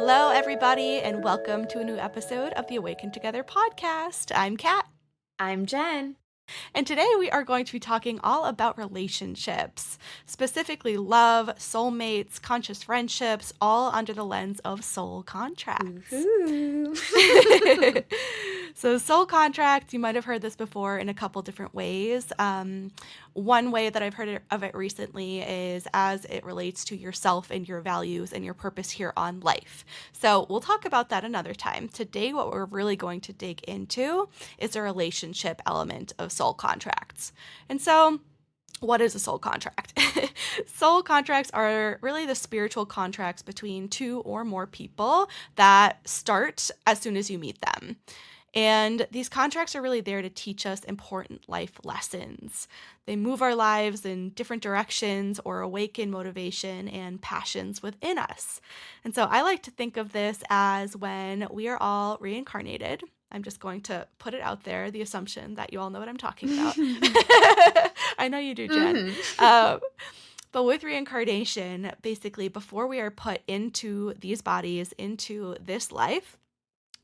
Hello, everybody, and welcome to a new episode of the Awaken Together podcast. I'm Kat, I'm Jen. and today we are going to be talking all about relationships, specifically love, soulmates, conscious friendships, all under the lens of soul contracts. Woohoo. So, soul contracts, you might have heard this before in a couple different ways. One way that I've heard of it recently is as it relates to yourself and your values and your purpose here on life. So, we'll talk about that another time. Today, what we're really going to dig into is the relationship element of soul contracts. And so, what is a soul contract? Soul contracts are really the spiritual contracts between two or more people that start as soon as you meet them. And these contracts are really there to teach us important life lessons. They move our lives in different directions or awaken motivation and passions within us. And so I like to think of this as when we are all reincarnated. I'm just going to put it out there, the assumption that you all know what I'm talking about. I know you do, Jen. But with reincarnation, basically, before we are put into these bodies, into this life,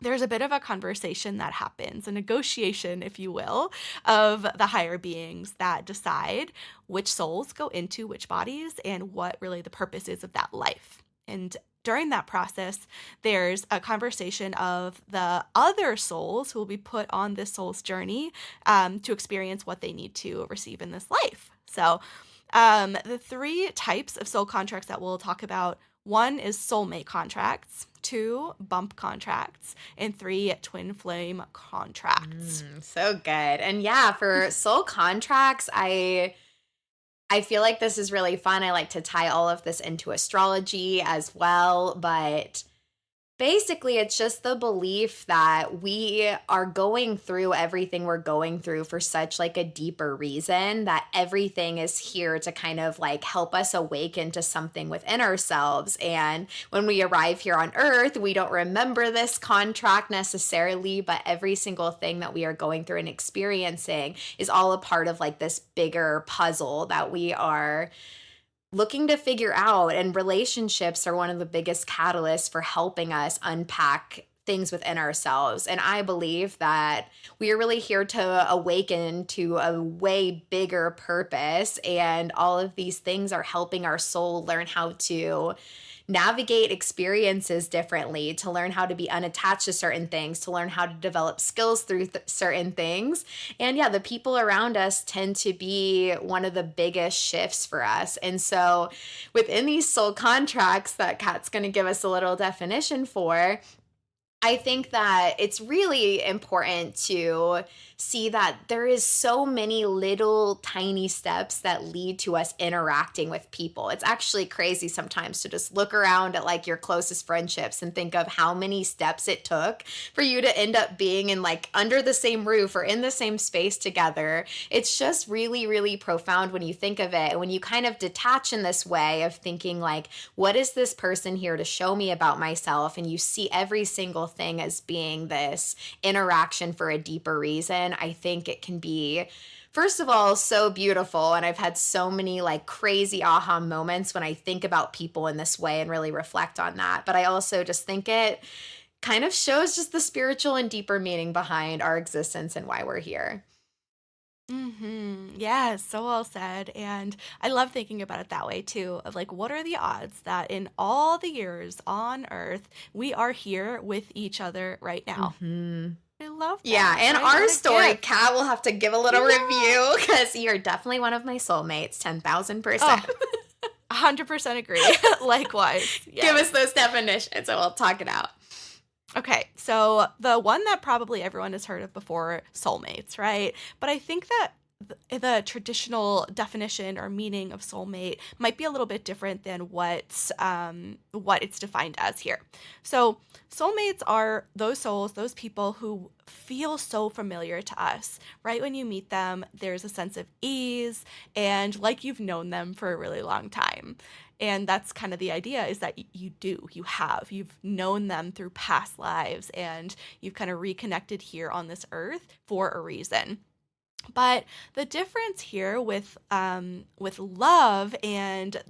there's a bit of a conversation that happens, a negotiation, if you will, of the higher beings that decide which souls go into which bodies and what really the purpose is of that life. And during that process, there's a conversation of the other souls who will be put on this soul's journey to experience what they need to receive in this life. So the three types of soul contracts that we'll talk about: one is soulmate contracts, two, bump contracts, and three, twin flame contracts. So good. And yeah, for soul contracts, I feel like this is really fun. I like to tie all of this into astrology as well, but basically, it's just the belief that we are going through everything we're going through for such like a deeper reason, that everything is here to kind of like help us awaken to something within ourselves. And when we arrive here on earth, we don't remember this contract necessarily, but every single thing that we are going through and experiencing is all a part of like this bigger puzzle that we are looking to figure out. And relationships are one of the biggest catalysts for helping us unpack things within ourselves. And I believe that we are really here to awaken to a way bigger purpose. And all of these things are helping our soul learn how to navigate experiences differently, to learn how to be unattached to certain things, to learn how to develop skills through certain things. And yeah, the people around us tend to be one of the biggest shifts for us. And so within these soul contracts that Kat's going to give us a little definition for, I think that it's really important to see that there is so many little tiny steps that lead to us interacting with people. It's actually crazy sometimes to just look around at like your closest friendships and think of how many steps it took for you to end up being in like under the same roof or in the same space together. It's just really, really profound when you think of it. And when you kind of detach in this way of thinking like, what is this person here to show me about myself? And you see every single thing as being this interaction for a deeper reason, I think it can be, first of all, so beautiful. And I've had so many like crazy aha moments when I think about people in this way and really reflect on that. But I also just think it kind of shows just the spiritual and deeper meaning behind our existence and why we're here. Yes, so well said. And I love thinking about it that way too, of like, what are the odds that in all the years on Earth, we are here with each other right now? I love Yeah, that, and right? our What a story, gift. Kat will have to give a little Yeah. review because you're definitely one of my soulmates, 10,000%. Oh, 100% agree. Likewise. Give Yes. us those definitions and we'll talk it out. Okay, so the one that probably everyone has heard of before, soulmates, right? But I think that the traditional definition or meaning of soulmate might be a little bit different than what it's defined as here. So soulmates are those souls, those people who feel so familiar to us. Right when you meet them, there's a sense of ease and like you've known them for a really long time. And that's kind of the idea, is that you've known them through past lives and you've kind of reconnected here on this earth for a reason. But the difference here with love and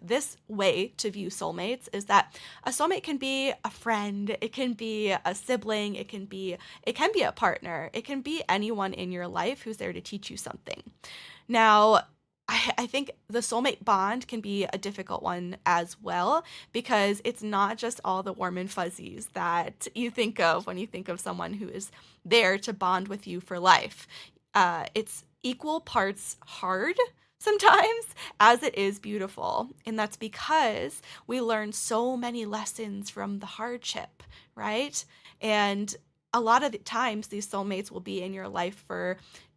this way to view soulmates is that a soulmate can be a friend, it can be a sibling, it can be a partner, it can be anyone in your life who's there to teach you something. Now, I think the soulmate bond can be a difficult one as well because it's not just all the warm and fuzzies that you think of when you think of someone who is there to bond with you for life. It's equal parts hard sometimes as it is beautiful. And that's because we learn so many lessons from the hardship, right? And a lot of the times, these soulmates will be in your life for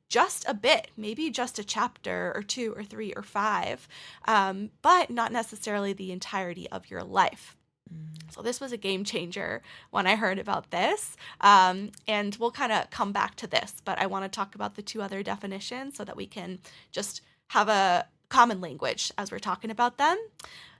just a bit, maybe just a chapter or two or three or five, but not necessarily the entirety of your life. So this was a game changer when I heard about this. And we'll kind of come back to this, but I want to talk about the two other definitions so that we can just have a common language as we're talking about them.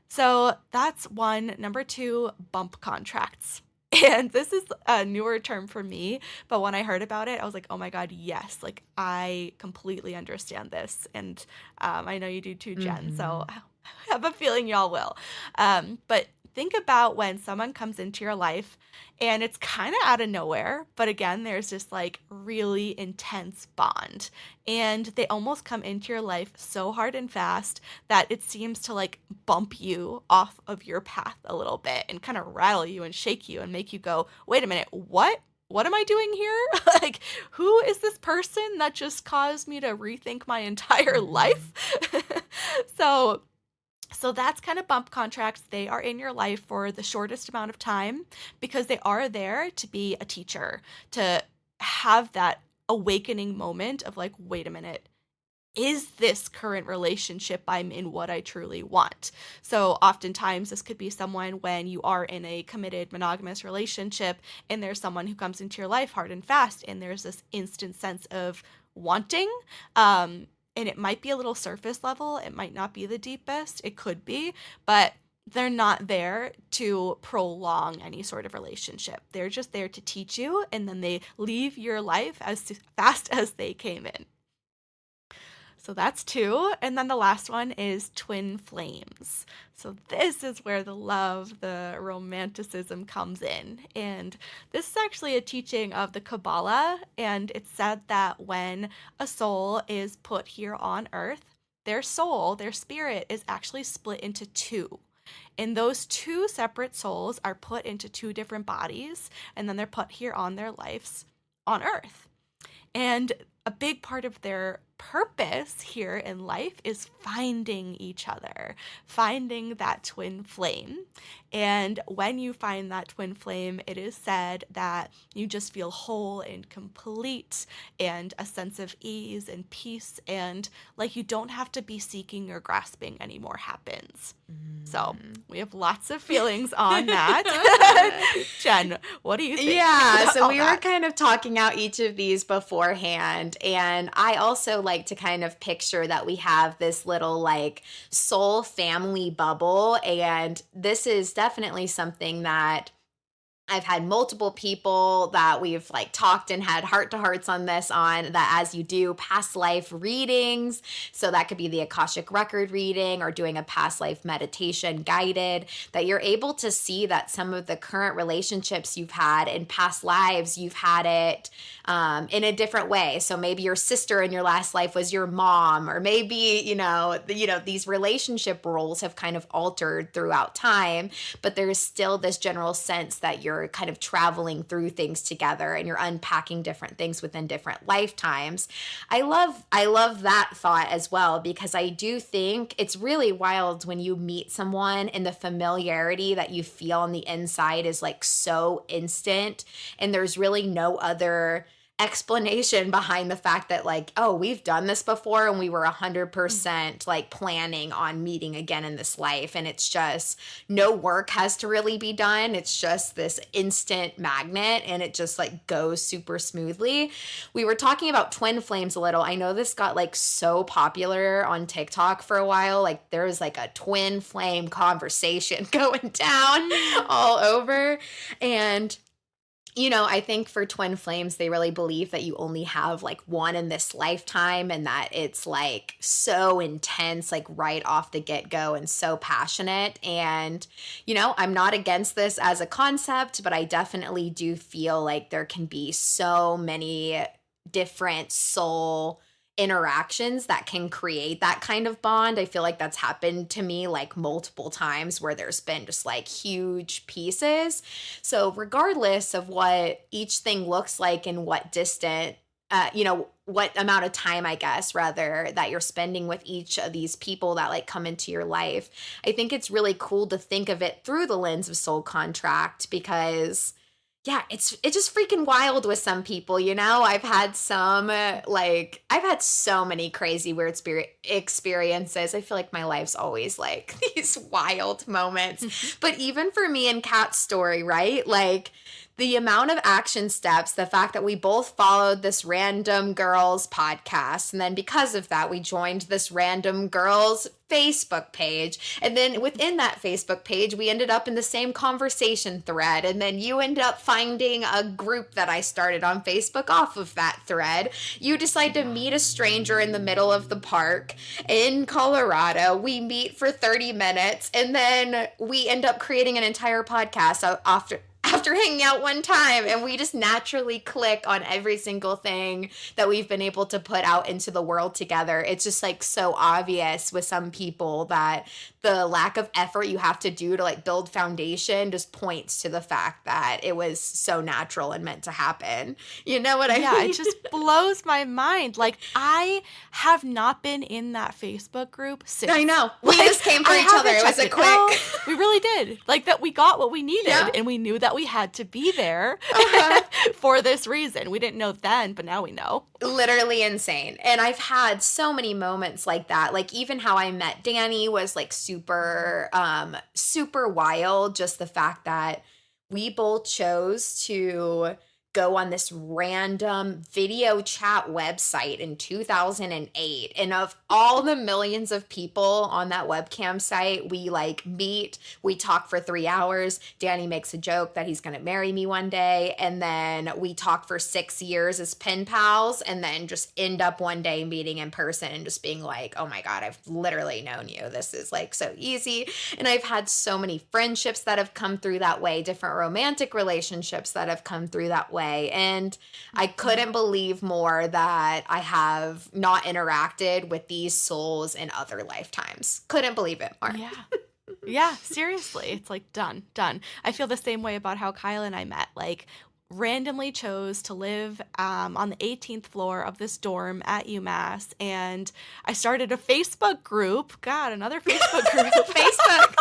So that's one. Number two, bump contracts. And this is a newer term for me, but when I heard about it, I was like, oh my God, yes. Like, I completely understand this. And I know you do too, Jen. So Mhm. I have a feeling y'all will. But think about when someone comes into your life and it's kind of out of nowhere. But again, there's this like really intense bond. And they almost come into your life so hard and fast that it seems to like bump you off of your path a little bit and kind of rattle you and shake you and make you go, wait a minute, what? What am I doing here? Like, who is this person that just caused me to rethink my entire life? Mhm. so, so that's kind of bump contracts. They are in your life for the shortest amount of time because they are there to be a teacher, to have that awakening moment of like, wait a minute, is this current relationship I'm in what I truly want? So, oftentimes, this could be someone when you are in a committed monogamous relationship and there's someone who comes into your life hard and fast, and there's this instant sense of wanting. And it might be a little surface level, it might not be the deepest, it could be, but they're not there to prolong any sort of relationship. They're just there to teach you, and then they leave your life as fast as they came in. So that's two. And then the last one is twin flames. So this is where the love, the romanticism comes in. And this is actually a teaching of the Kabbalah. And it's said that when a soul is put here on earth, their soul, their spirit, is actually split into two. And those two separate souls are put into two different bodies, and then they're put here on their lives on earth. And a big part of their purpose here in life is finding each other, finding that twin flame. And when you find that twin flame, it is said that you just feel whole and complete and a sense of ease and peace, and like you don't have to be seeking or grasping anymore happens. So Mm. we have lots of feelings on that. Jen, what do you think Yeah, about so all we were that? kind of talking out each of these beforehand, and I also like to kind of picture that we have this little like soul family bubble, and this is definitely something that I've had multiple people that we've like talked and had heart to hearts on this on that as you do past life readings. So that could be the Akashic record reading or doing a past life meditation guided, that you're able to see that some of the current relationships you've had in past lives, you've had it in a different way. So maybe your sister in your last life was your mom, or maybe, these relationship roles have kind of altered throughout time, but there's still this general sense that you're kind of traveling through things together and you're unpacking different things within different lifetimes. I love that thought as well, because I do think it's really wild when you meet someone and the familiarity that you feel on the inside is like so instant, and there's really no other explanation behind the fact that like, oh, we've done this before and we were Mm. 100% like planning on meeting again in this life, and it's just no work has to really be done. It's just this instant magnet, and it just like goes super smoothly. We were talking about twin flames a little. I know this got like so popular on TikTok for a while. Like there was like a twin flame conversation going down all over. And I think for twin flames, they really believe that you only have like one in this lifetime and that it's like so intense, like right off the get go and so passionate. And, I'm not against this as a concept, but I definitely do feel like there can be so many different soul interactions that can create that kind of bond. I feel like that's happened to me like multiple times where there's been just like huge pieces. So, regardless of what each thing looks like and what what amount of time, I guess, rather, that you're spending with each of these people that like come into your life, I think it's really cool to think of it through the lens of soul contract because yeah, it's just freaking wild with some people, I've had I've had so many crazy weird spirit experiences. I feel like my life's always like these wild moments. But even for me and Kat's story, right? Like the amount of action steps, the fact that we both followed this random girls podcast, and then because of that, we joined this random girls Facebook page. And then within that Facebook page, we ended up in the same conversation thread. And then you ended up finding a group that I started on Facebook off of that thread. You decide to meet a stranger in the middle of the park in Colorado. We meet for 30 minutes, and then we end up creating an entire podcast after hanging out one time, and we just naturally click on every single thing that we've been able to put out into the world together. It's just like so obvious with some people that the lack of effort you have to do to like build foundation just points to the fact that it was so natural and meant to happen. You know what I Yeah, mean? it just blows my mind. Like, I have not been in that Facebook group since. I know. We Like, just came for I each other. haven't It was checked a it quick. out. We really did. Like, that we got what we needed, Yeah. and we knew that we had to be there Uh-huh. for this reason. We didn't know then, but now we know. Literally insane. And I've had so many moments like that. Like even how I met Danny was like super wild. Just the fact that we both chose to go on this random video chat website in 2008. And of all the millions of people on that webcam site, we like meet, we talk for 3 hours. Danny makes a joke that he's going to marry me one day. And then we talk for 6 years as pen pals and then just end up one day meeting in person and just being like, oh my God, I've literally known you. This is like so easy. And I've had so many friendships that have come through that way, different romantic relationships that have come through that way. And I couldn't believe more that I have not interacted with these souls in other lifetimes. Couldn't believe it more. Yeah. Yeah, seriously. It's like done. I feel the same way about how Kyle and I met. Like, randomly chose to live on the 18th floor of this dorm at UMass, and I started a Facebook group. God, another Facebook group. Facebook.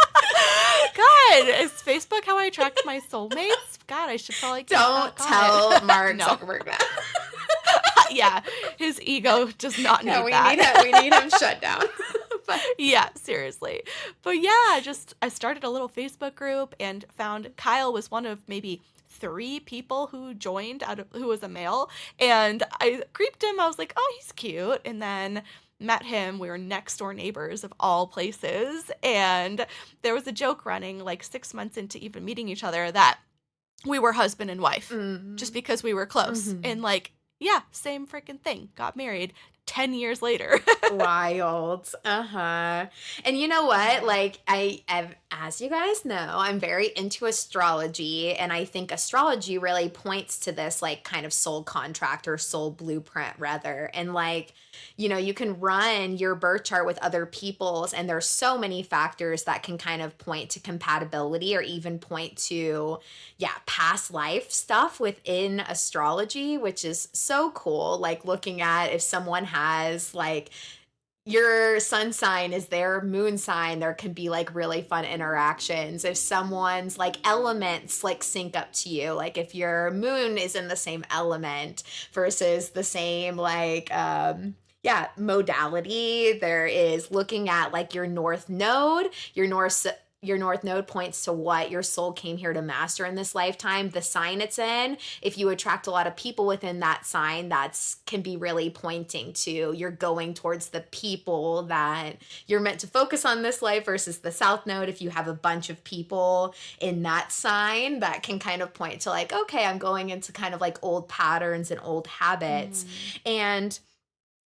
God, is Facebook how I attract my soulmates? God, I should probably keep Don't that tell going. Mark No. Zuckerberg that. Yeah, his ego does not need No, we that. need him shut down. But Yeah, seriously. But yeah, I started a little Facebook group and found Kyle was one of maybe 3 people who joined who was a male, and I creeped him. I was like, "Oh, he's cute." And then met him. We were next door neighbors of all places, and there was a joke running like 6 months into even meeting each other that we were husband and wife just because we were close. And like, yeah, same freaking thing. Got married 10 years later. wild. Uh-huh. And you know what? Like as you guys know, I'm very into astrology, and I think astrology really points to this like kind of soul contract or soul blueprint rather. And like, you can run your birth chart with other people's, and there's so many factors that can kind of point to compatibility or even point to past life stuff within astrology, which is so cool. Like looking at if someone has like your sun sign is their moon sign, there can be like really fun interactions. If someone's like elements like sync up to you, like if your moon is in the same element versus the same like modality, there is looking at like your north node, your your north node points to what your soul came here to master in this lifetime, the sign it's in. If you attract a lot of people within that sign, that's can be really pointing to you're going towards the people that you're meant to focus on this life versus the south node. If you have a bunch of people in that sign, that can kind of point to like, okay, I'm going into kind of like old patterns and old habits. Mm. And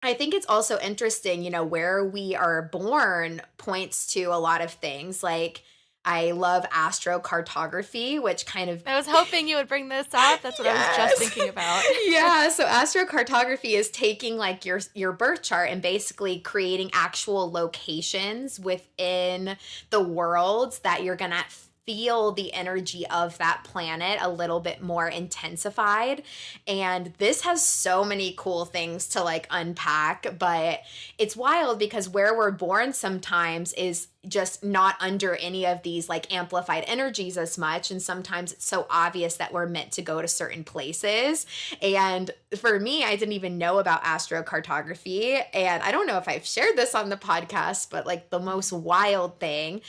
I think it's also interesting, where we are born points to a lot of things. Like, I love astrocartography, which kind of I was hoping you would bring this up. That's what I was just yes. thinking about. Yeah, so astrocartography is taking like your birth chart and basically creating actual locations within the world that you're going to feel the energy of that planet a little bit more intensified. And this has so many cool things to like unpack, but it's wild because where we're born sometimes is just not under any of these like amplified energies as much. And sometimes it's so obvious that we're meant to go to certain places. And for me, I didn't even know about astrocartography. And I don't know if I've shared this on the podcast, but like the most wild thing,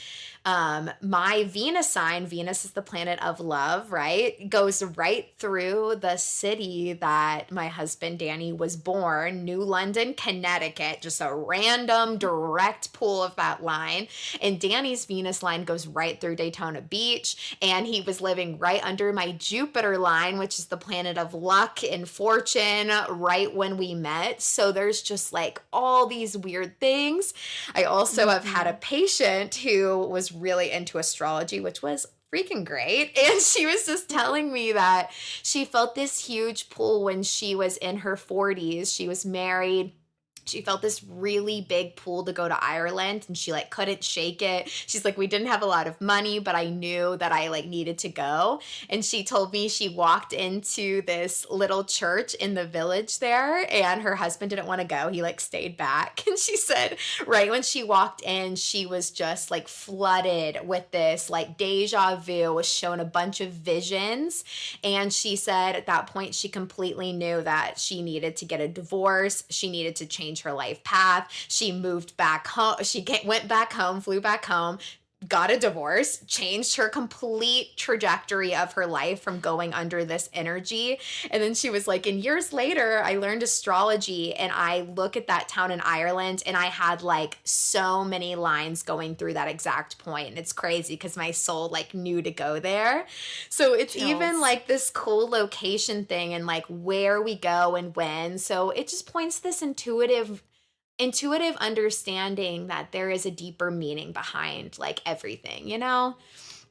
my Venus sign, Venus is the planet of love, right? Goes right through the city that my husband Danny was born, New London, Connecticut, just a random direct pull of that line. And Danny's Venus line goes right through Daytona Beach. And he was living right under my Jupiter line, which is the planet of luck and fortune, right when we met. So there's just like all these weird things. I also have had a Mhm. patient who was really into astrology, which was freaking great. And she was just telling me that she felt this huge pull when she was in her 40s. She was married. She felt this really big pull to go to Ireland and she like couldn't shake it. She's like, we didn't have a lot of money, but I knew that I like needed to go. And she told me she walked into this little church in the village there and her husband didn't want to go. He like stayed back. And she said right when she walked in, she was just like flooded with this like deja vu, was shown a bunch of visions. And she said at that point, she completely knew that she needed to get a divorce. She needed to change her life path. She moved back home. Went back home, flew back home, got a divorce, changed her complete trajectory of her life from going under this energy. And then she was like, and years later, I learned astrology and I look at that town in Ireland and I had like so many lines going through that exact point. And it's crazy because my soul like knew to go there. So it's even Chills. like this cool location thing and like where we go and when. So it just points this intuitive understanding that there is a deeper meaning behind like everything.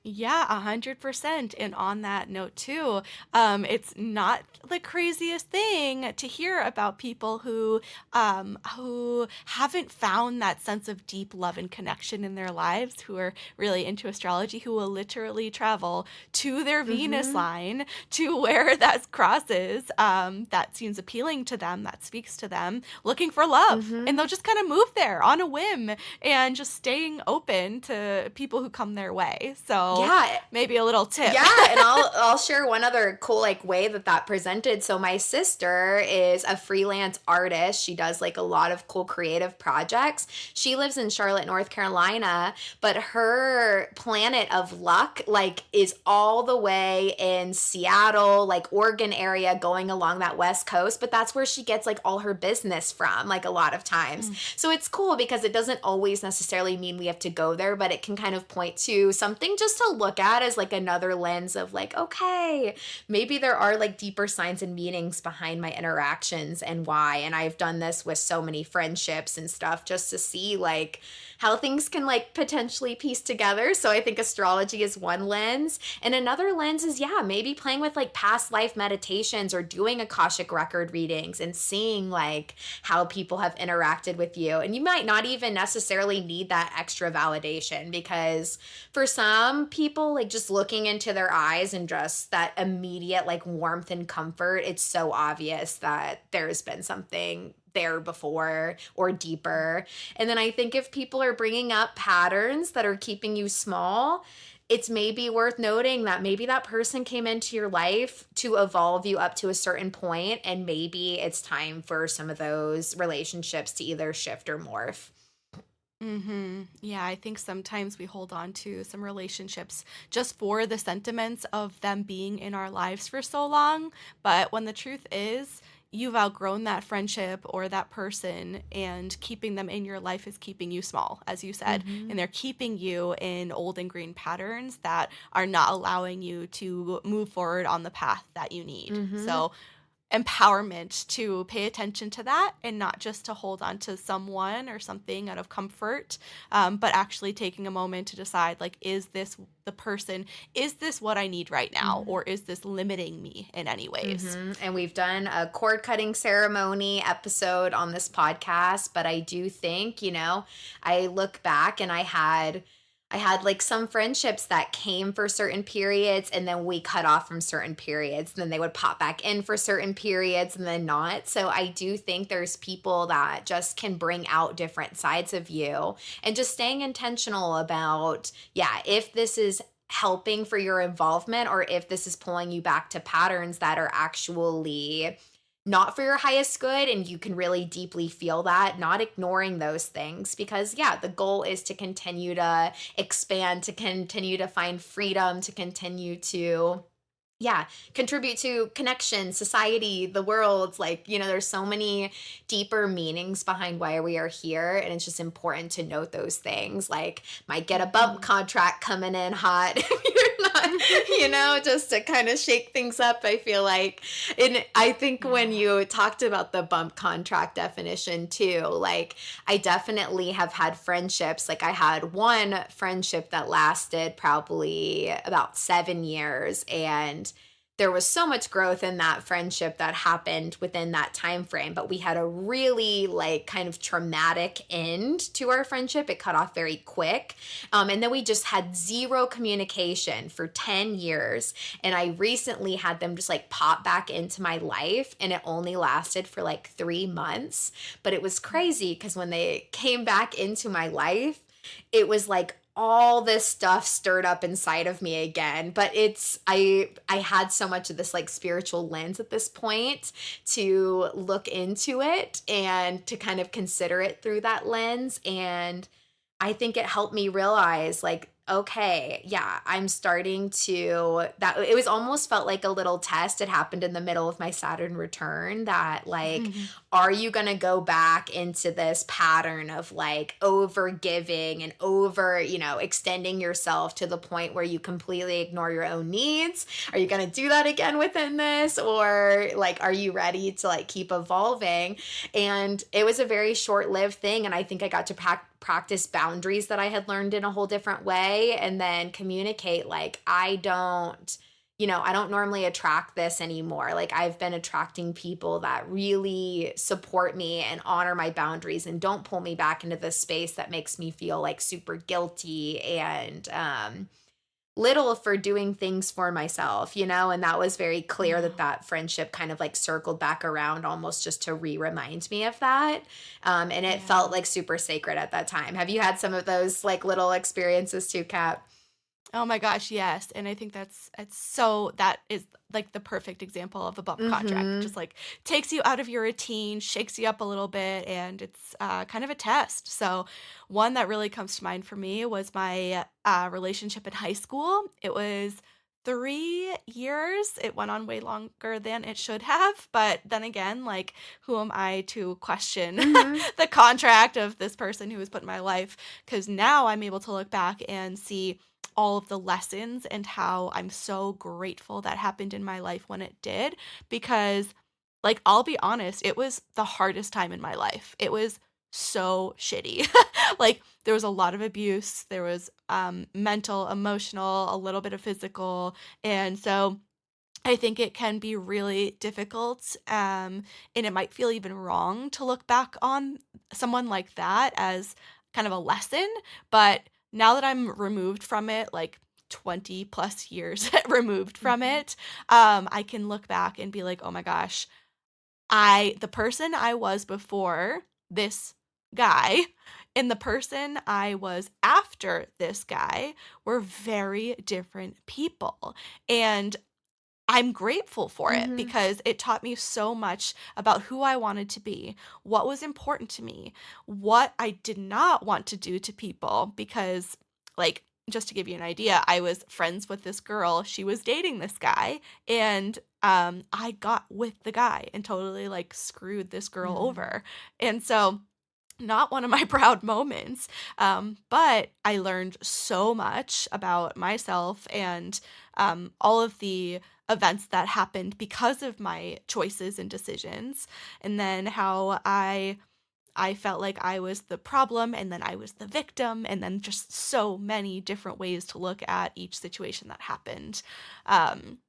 Yeah, 100%. And on that note too, it's not the craziest thing to hear about people who haven't found that sense of deep love and connection in their lives, who are really into astrology, who will literally travel to their Venus Mm-hmm. line to where that crosses, that seems appealing to them, that speaks to them, looking for love. And Mm-hmm. they'll just kind of move there on a whim and just staying open to people who come their way. So Yeah. maybe a little tip. Yeah, and I'll share one other cool like way that presented. So my sister is a freelance artist. She does like a lot of cool creative projects. She lives in Charlotte, North Carolina, but her planet of luck like is all the way in Seattle, like Oregon area going along that west coast, but that's where she gets like all her business from like a lot of times. Mm. So it's cool because it doesn't always necessarily mean we have to go there, but it can kind of point to something just to look at as like another lens of like, okay, maybe there are like deeper signs and meanings behind my interactions and why. And I've done this with so many friendships and stuff just to see like how things can like potentially piece together. So I think astrology is one lens. And another lens is, yeah, maybe playing with like past life meditations or doing Akashic record readings and seeing like how people have interacted with you. And you might not even necessarily need that extra validation because for some people, like just looking into their eyes and just that immediate like warmth and comfort, it's so obvious that there's been something there before or deeper. And then I think if people are bringing up patterns that are keeping you small, it's maybe worth noting that maybe that person came into your life to evolve you up to a certain point, and maybe it's time for some of those relationships to either shift or morph. Yeah, I think sometimes we hold on to some relationships just for the sentiments of them being in our lives for so long. But when the truth is, you've outgrown that friendship or that person, and keeping them in your life is keeping you small, as you said. And Mhm. they're keeping you in old and green patterns that are not allowing you to move forward on the path that you need. Mhm. So, empowerment to pay attention to that and not just to hold on to someone or something out of comfort, but actually taking a moment to decide, like, is this the person, is this what I need right now, Mhm. or is this limiting me in any ways? And we've done a cord cutting ceremony episode on this podcast, but I do think, I look back and I had like some friendships that came for certain periods and then we cut off from certain periods. And then they would pop back in for certain periods and then not. So I do think there's people that just can bring out different sides of you, and just staying intentional about, yeah, if this is helping for your involvement or if this is pulling you back to patterns that are actually not for your highest good, and you can really deeply feel that, not ignoring those things, because yeah, the goal is to continue to expand, to continue to find freedom, to continue to, yeah, contribute to connection, society, the world. Like, there's so many deeper meanings behind why we are here. And it's just important to note those things. Like, might get a bump Hmm. contract coming in hot if you're not, just to kind of shake things up. I feel like, and I think when Yeah. you talked about the bump contract definition too, like, I definitely have had friendships. Like, I had one friendship that lasted probably about 7 years, and there was so much growth in that friendship that happened within that time frame, but we had a really like kind of traumatic end to our friendship. It cut off very quick, and then we just had zero communication for 10 years. And I recently had them just like pop back into my life, and it only lasted for like 3 months. But it was crazy because when they came back into my life, it was like all this stuff stirred up inside of me again. But I had so much of this like spiritual lens at this point to look into it and to kind of consider it through that lens. And I think it helped me realize, like, okay, yeah, I'm starting to, that it was almost felt like a little test. It happened in the middle of my Saturn return, that like, are you going to go back into this pattern of like over giving and over, extending yourself to the point where you completely ignore your own needs? Are you going to do that again within this? Or like, are you ready to like keep evolving? And it was a very short lived thing. And I think I got to practice boundaries that I had learned in a whole different way, and then communicate like, I don't normally attract this anymore. Like, I've been attracting people that really support me and honor my boundaries and don't pull me back into this space that makes me feel like super guilty and little for doing things for myself, and that was very clear that Yeah. that friendship kind of like circled back around almost just to remind me of that. And it felt Yeah. like super sacred at that time. Have you had some of those like little experiences too, Kat? Oh my gosh, yes, and I think that is, like, the perfect example of a bump contract. Mm-hmm. Just, like, takes you out of your routine, shakes you up a little bit, and it's, kind of a test. So, one that really comes to mind for me was my, relationship in high school. It was 3 years. It went on way longer than it should have, but then again, like, who am I to question Mm-hmm. the contract of this person who was put in my life? Because now I'm able to look back and see all of the lessons and how I'm so grateful that happened in my life when it did, because, like, I'll be honest, it was the hardest time in my life. It was so shitty. Like, there was a lot of abuse, there was, mental, emotional, a little bit of physical, and so I think it can be really difficult, and it might feel even wrong to look back on someone like that as kind of a lesson. But now that I'm removed from it, like 20 plus years removed from Mm-hmm. it, I can look back and be like, oh my gosh, the person I was before this guy and the person I was after this guy were very different people. And I'm grateful for it Mhm. because it taught me so much about who I wanted to be, what was important to me, what I did not want to do to people because, like, just to give you an idea, I was friends with this girl, she was dating this guy, and, I got with the guy and totally, like, screwed this girl Mhm. over, and so not one of my proud moments, but I learned so much about myself and all of the events that happened because of my choices and decisions, and then how I felt like I was the problem and then I was the victim, and then just so many different ways to look at each situation that happened. Um,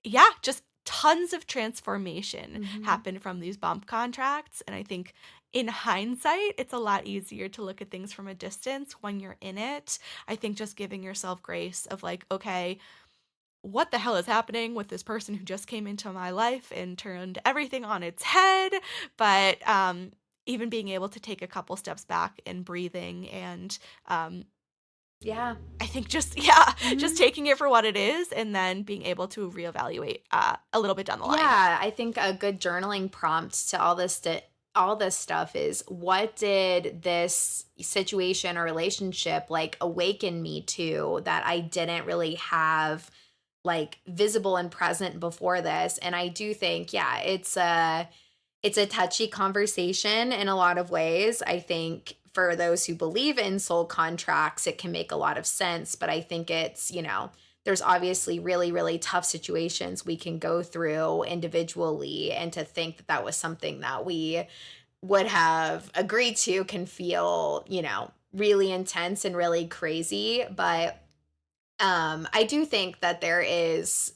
yeah, just tons of transformation Mhm. happened from these bump contracts, and I think in hindsight, it's a lot easier to look at things from a distance when you're in it. I think just giving yourself grace of like, "Okay, what the hell is happening with this person who just came into my life and turned everything on its head?" But, even being able to take a couple steps back and breathing and, Yeah. I think just yeah, just Mhm. taking it for what it is and then being able to reevaluate, a little bit down the line. Yeah, I think a good journaling prompt to all this stuff is, what did this situation or relationship like awaken me to that I didn't really have like visible and present before this? And I do think, yeah, it's a touchy conversation in a lot of ways. I think for those who believe in soul contracts, it can make a lot of sense. But I think it's, there's obviously really, really tough situations we can go through individually. And to think that that was something that we would have agreed to can feel, really intense and really crazy. But I do think that there is,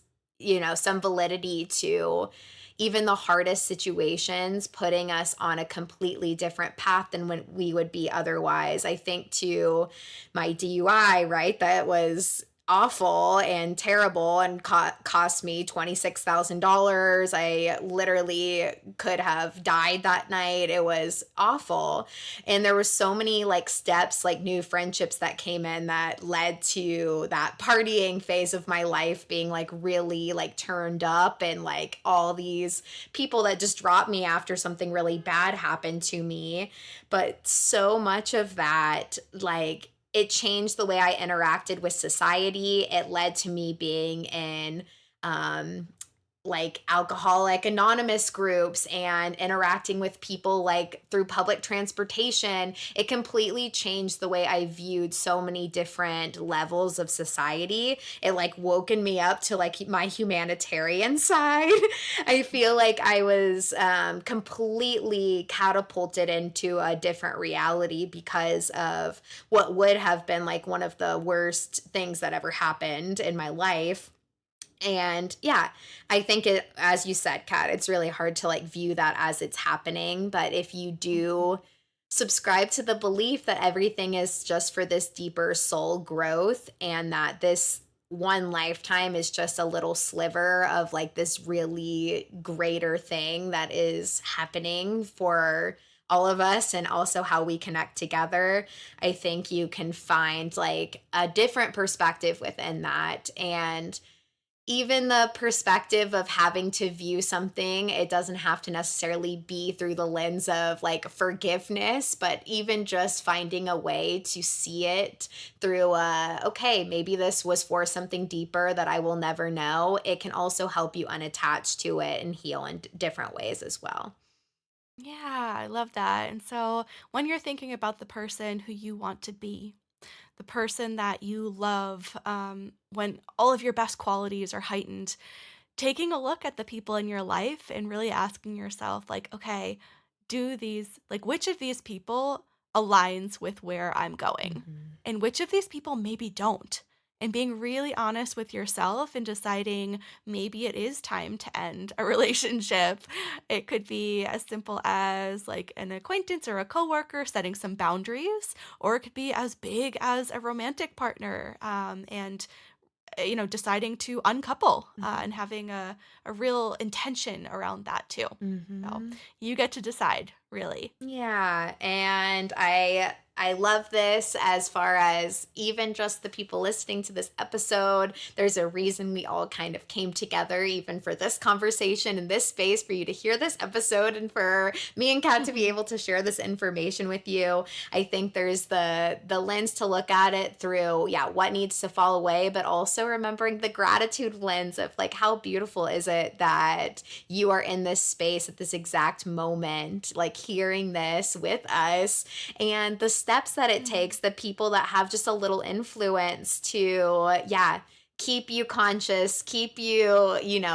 some validity to even the hardest situations putting us on a completely different path than when we would be otherwise. I think to my DUI, right? That was awful and terrible and cost me $26,000. I literally could have died that night. It was awful. And there were so many like steps, like new friendships that came in that led to that partying phase of my life being like really like turned up, and like all these people that just dropped me after something really bad happened to me. But so much of that, like, it changed the way I interacted with society. It led to me being in um like alcoholic anonymous groups and interacting with people like through public transportation. It completely changed the way I viewed so many different levels of society. It like woken me up to like my humanitarian side. I feel like I was completely catapulted into a different reality because of what would have been like one of the worst things that ever happened in my life. And yeah, I think it, as you said, Kat, it's really hard to like view that as it's happening. But if you Mhm. do subscribe to the belief that everything is just for this deeper soul growth, and that this one lifetime is just a little sliver of like this really greater thing that is happening for all of us, and also how we connect together, I think you can find like a different perspective within that. And even the perspective of having to view something, it doesn't have to necessarily be through the lens of like forgiveness, but even just finding a way to see it through okay, maybe this was for something deeper that I will never know. It can also help you unattach to it and heal in different ways as well. Yeah, I love that. And so when you're thinking about the person who you want to be, the person that you love, when all of your best qualities are heightened, taking a look at the people in your life and really asking yourself, like, okay, which of these people aligns with where I'm going? Mhm. And which of these people maybe don't? And being really honest with yourself and deciding maybe it is time to end a relationship. It could be as simple as like an acquaintance or a coworker setting some boundaries, or it could be as big as a romantic partner, and deciding to uncouple, Mhm. and having a real intention around that too. So Mhm. you get to decide really. Yeah, and I love this as far as even just the people listening to this episode. There's a reason we all kind of came together even for this conversation in this space for you to hear this episode and for me and Kat to be able to share this information with you. I think there's the lens to look at it through, yeah, what needs to fall away, but also remembering the gratitude lens of like how beautiful is it that you are in this space at this exact moment, like hearing this with us and the steps that it Mhm. takes, the people that have just a little influence to, yeah, keep you conscious, keep you,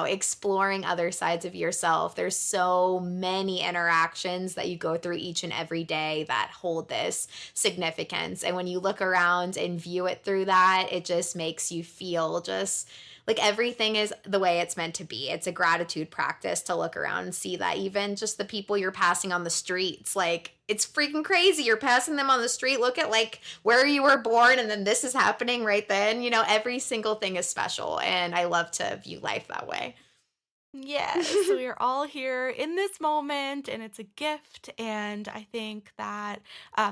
exploring other sides of yourself. There's so many interactions that you go through each and every day that hold this significance. And when you look around and view it through that, it just makes you feel just like everything is the way it's meant to be. It's a gratitude practice to look around and see that even just the people you're passing on the streets, like it's freaking crazy. You're passing them on the street. Look at like where you were born and then this is happening right then. Every single thing is special and I love to view life that way. Yes, we are all here in this moment, and it's a gift. And I think that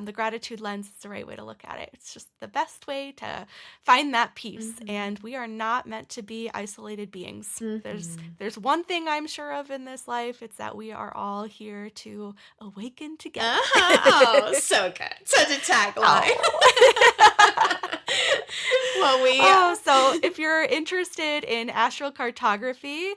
the gratitude lens is the right way to look at it. It's just the best way to find that peace. And Mhm. we are not meant to be isolated beings. Mhm. There's one thing I'm sure of in this life. It's that we are all here to awaken together. Uh-huh. Oh, so good. Such a tagline. Oh. Well, we Oh, so if you're interested in astrocartography,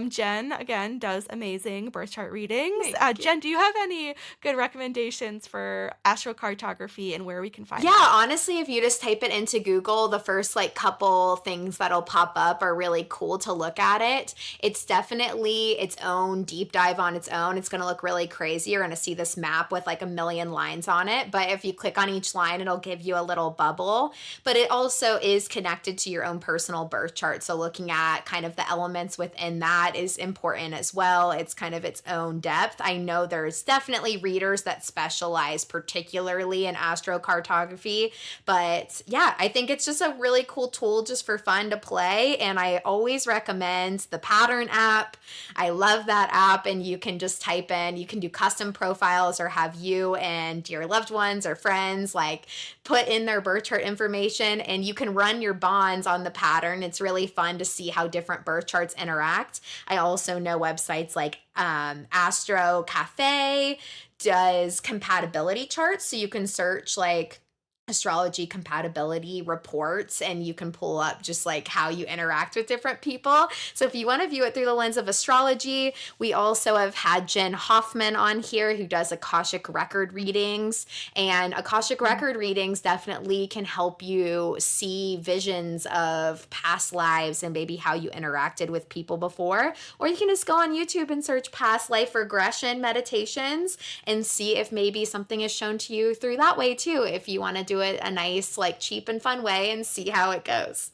Jen again does amazing birth chart readings. thank you. Jen, do you have any good recommendations for astrocartography and where we can find Yeah, that? honestly, if you just type it into Google, the first like couple things that'll pop up are really cool to look at it. It's definitely its own deep dive on its own. It's going to look really crazy. You're going to see this map with like a million lines on it. But if you click on each line, it'll give you a little bubble. But it also is connected to your own personal birth chart. So looking at kind of the elements within that is important as well. It's kind of its own depth. I know there's definitely readers that specialize particularly in astrocartography. But yeah, I think it's just a really cool tool just for fun to play. And I always recommend the Pattern app. I love that app. And you can just type in, you can do custom profiles or have you and your loved ones or friends like put in their birth chart information and you can run your bonds on the pattern. It's really fun to see how different birth charts interact. I also know websites like Astro Cafe does compatibility charts. So you can search like astrology compatibility reports and you can pull up just like how you interact with different people. So if you want to view it through the lens of astrology, we also have had Jen Hoffman on here who does Akashic record readings, and Akashic Mhm. record readings definitely can help you see visions of past lives and maybe how you interacted with people before. Or you can just go on YouTube and search past life regression meditations and see if maybe something is shown to you through that way too, if you want to do it a nice, like cheap and fun way and see how it goes.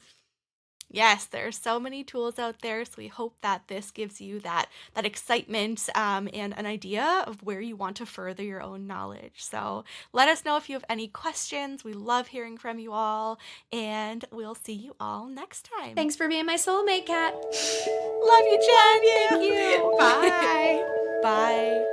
Yes, there are so many tools out there, so we hope that this gives you that excitement and an idea of where you want to further your own knowledge. So let us know if you have any questions. We love hearing from you all, and we'll see you all next time. Thanks for being my soulmate, Kat. Love you, Love Jen. Thank you. you. Bye. Bye.